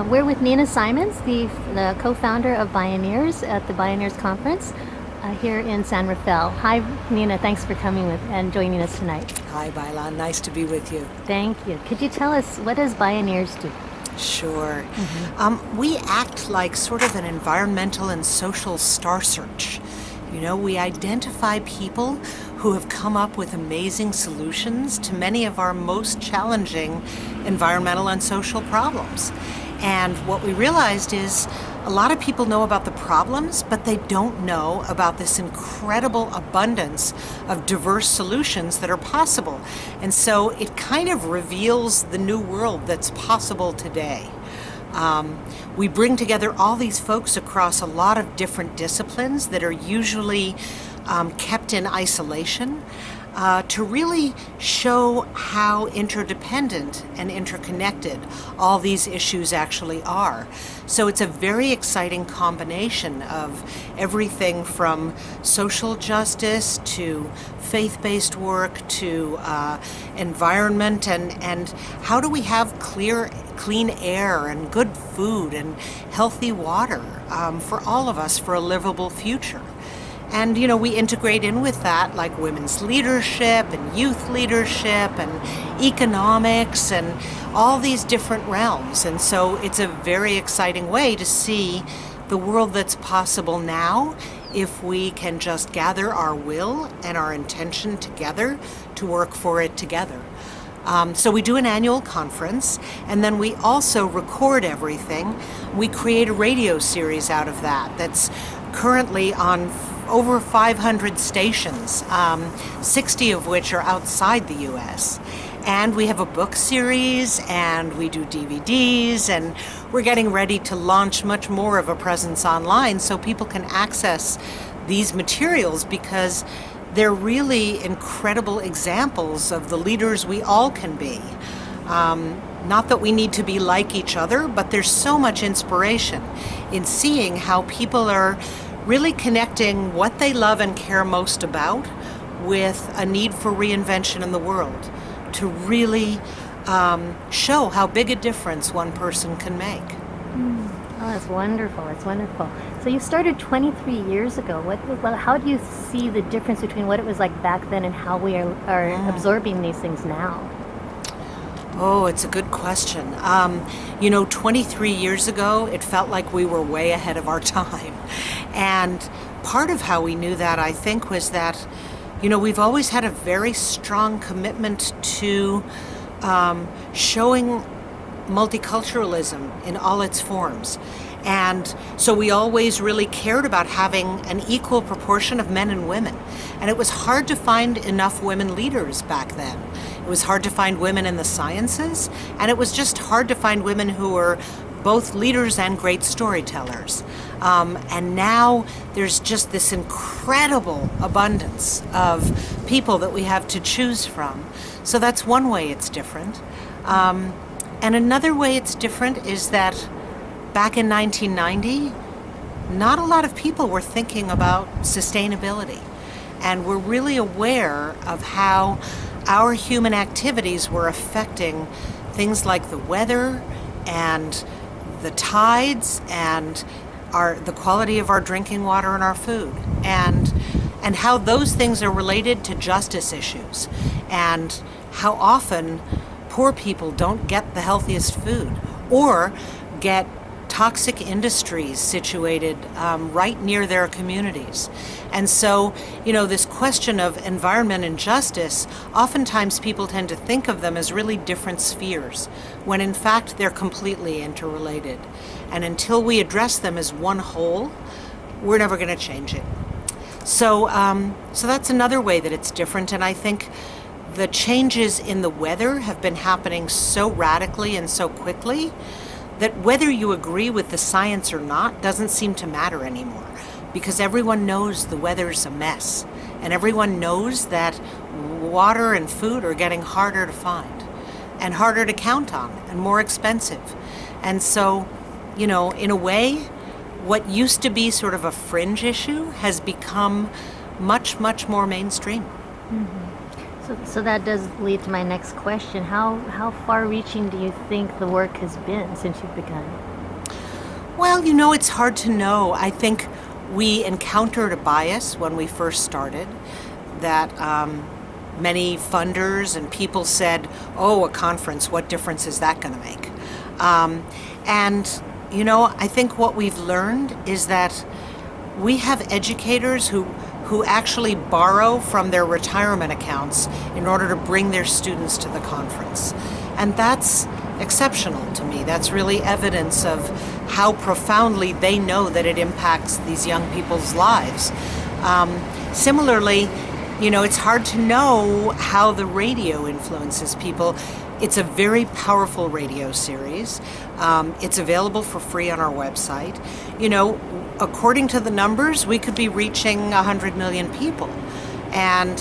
We're with Nina Simons, the co-founder of Bioneers at the Bioneers Conference here in San Rafael. Hi, Nina. Thanks for coming and joining us tonight. Hi, Bailan. Nice to be with you. Thank you. Could you tell us, what does Bioneers do? Sure. We act like sort of an environmental and social star search. You know, we identify people who have come up with amazing solutions to many of our most challenging environmental and social problems. And what we realized is a lot of people know about the problems, but they don't know about this incredible abundance of diverse solutions that are possible. And so it kind of reveals the new world that's possible today. We bring together all these folks across a lot of different disciplines that are usually kept in isolation to really show how interdependent and interconnected all these issues actually are. So it's a very exciting combination of everything from social justice to faith-based work to environment and how do we have clean air and good food and healthy water for all of us for a livable future. And, you know, we integrate in with that like women's leadership and youth leadership and economics and all these different realms. And so it's a very exciting way to see the world that's possible now if we can just gather our will and our intention together to work for it together. So we do an annual conference, and then we also record everything. We create a radio series out of that that's currently on over 500 stations, 60 of which are outside the U.S. And we have a book series, and we do DVDs, and we're getting ready to launch much more of a presence online so people can access these materials because they're really incredible examples of the leaders we all can be. Not that we need to be like each other, but there's so much inspiration in seeing how people are really connecting what they love and care most about with a need for reinvention in the world to really show how big a difference one person can make. Oh, that's wonderful. That's wonderful. So you started 23 years ago. How do you see the difference between what it was like back then and how we are absorbing these things now? Oh, it's a good question. 23 years ago, it felt like we were way ahead of our time. And part of how we knew that, I think, was that, we've always had a very strong commitment to showing multiculturalism in all its forms. And so we always really cared about having an equal proportion of men and women. And it was hard to find enough women leaders back then. It was hard to find women in the sciences, and it was just hard to find women who were both leaders and great storytellers. And now there's just this incredible abundance of people that we have to choose from. So that's one way it's different. And another way it's different is that back in 1990, not a lot of people were thinking about sustainability. And we're really aware of how our human activities were affecting things like the weather and the tides and the quality of our drinking water and our food, and how those things are related to justice issues, and how often poor people don't get the healthiest food or get toxic industries situated right near their communities. And so, this question of environment and justice, oftentimes people tend to think of them as really different spheres, when in fact they're completely interrelated. And until we address them as one whole, we're never going to change it. So that's another way that it's different. And I think the changes in the weather have been happening so radically and so quickly that whether you agree with the science or not doesn't seem to matter anymore, because everyone knows the weather's a mess, and everyone knows that water and food are getting harder to find and harder to count on and more expensive. And so, in a way, what used to be sort of a fringe issue has become much, much more mainstream. So that does lead to my next question. How far-reaching do you think the work has been since you've begun? Well, it's hard to know. I think we encountered a bias when we first started that many funders and people said, oh, a conference, what difference is that going to make? I think what we've learned is that we have educators who actually borrow from their retirement accounts in order to bring their students to the conference. And that's exceptional to me. That's really evidence of how profoundly they know that it impacts these young people's lives. Similarly, it's hard to know how the radio influences people. It's a very powerful radio series. It's available for free on our website. According to the numbers, we could be reaching 100 million people. And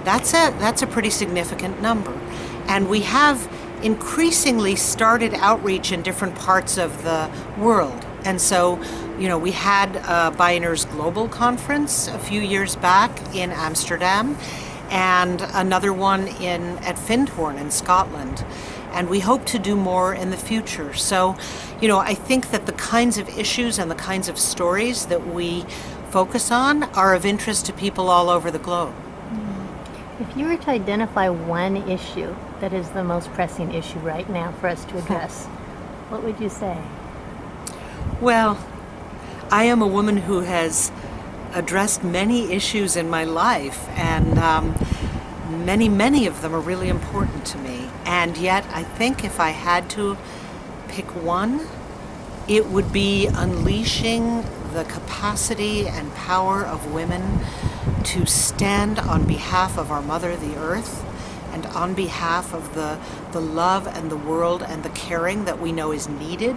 that's a pretty significant number. And we have increasingly started outreach in different parts of the world. And so, we had a Bioneers Global Conference a few years back in Amsterdam, and another one at Findhorn in Scotland. And we hope to do more in the future. So, I think that the kinds of issues and the kinds of stories that we focus on are of interest to people all over the globe. If you were to identify one issue that is the most pressing issue right now for us to address, what would you say? Well, I am a woman who has addressed many issues in my life, and many of them are really important to me. And yet, I think if I had to pick one, it would be unleashing the capacity and power of women to stand on behalf of our Mother, the Earth, and on behalf of the love and the world and the caring that we know is needed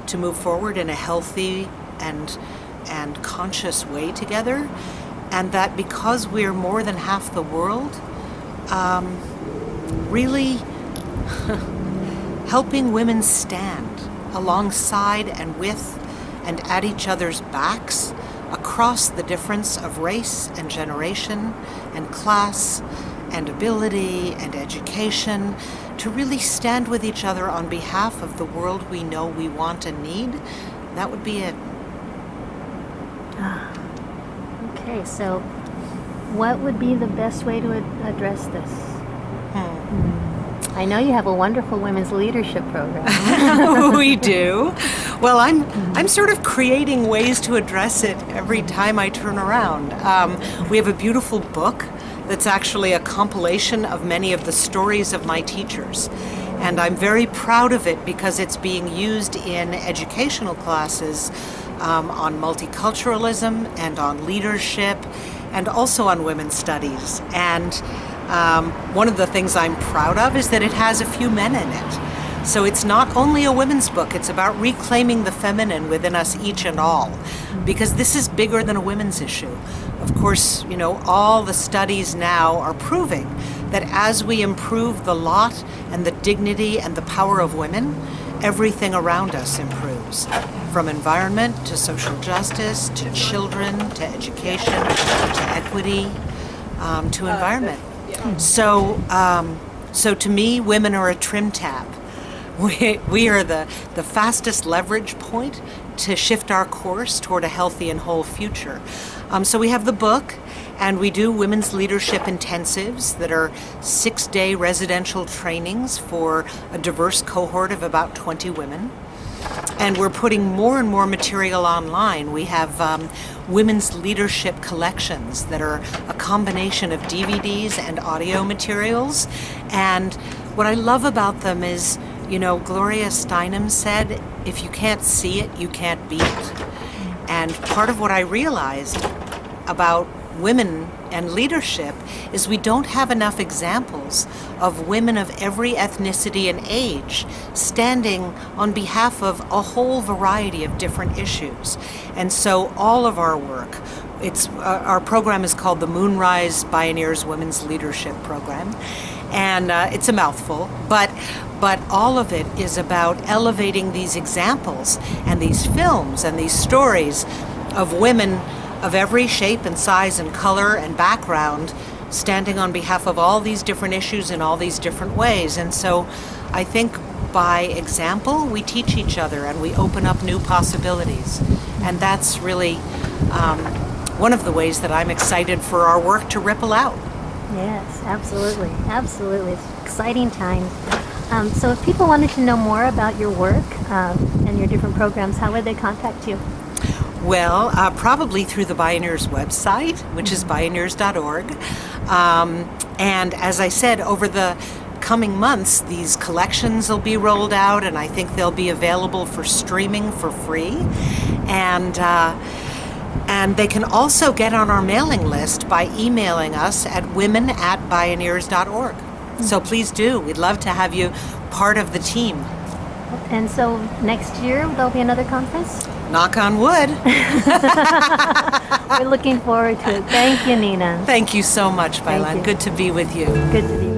to move forward in a healthy and conscious way together. And that because we're more than half the world, really helping women stand alongside and with and at each other's backs across the difference of race and generation and class and ability and education, to really stand with each other on behalf of the world we know we want and need. That would be it. Okay, so what would be the best way to address this? I know you have a wonderful women's leadership program. We do. Well, I'm sort of creating ways to address it every time I turn around. We have a beautiful book that's actually a compilation of many of the stories of my teachers. And I'm very proud of it because it's being used in educational classes on multiculturalism and on leadership and also on women's studies. And one of the things I'm proud of is that it has a few men in it. So it's not only a women's book, it's about reclaiming the feminine within us each and all, because this is bigger than a women's issue. Of course, all the studies now are proving that as we improve the lot and the dignity and the power of women, everything around us improves. From environment to social justice, to children, to education, to equity, to environment. So to me, women are a trim tab. We are the fastest leverage point to shift our course toward a healthy and whole future. So we have the book, and we do women's leadership intensives that are 6-day residential trainings for a diverse cohort of about 20 women. And we're putting more and more material online. We have women's leadership collections that are a combination of DVDs and audio materials. And what I love about them is, Gloria Steinem said, if you can't see it, you can't be it. And part of what I realized about women and leadership is we don't have enough examples of women of every ethnicity and age standing on behalf of a whole variety of different issues. And so all of our work, our program is called the Moonrise Bioneers Women's Leadership Program, and it's a mouthful, but all of it is about elevating these examples and these films and these stories of women of every shape and size and color and background standing on behalf of all these different issues in all these different ways. And so I think by example, we teach each other and we open up new possibilities. And that's really one of the ways that I'm excited for our work to ripple out. Yes, absolutely. Absolutely. It's exciting times. So if people wanted to know more about your work and your different programs, how would they contact you? Well, probably through the Bioneers website, which is bioneers.org. And as I said, over the coming months, these collections will be rolled out, and I think they'll be available for streaming for free. And they can also get on our mailing list by emailing us at women@bioneers.org. So please do. We'd love to have you part of the team. And so next year, there'll be another conference? Knock on wood. We're looking forward to it. Thank you, Nina. Thank you so much, Thank Bailan. you. Good to be with you. Good to be with you.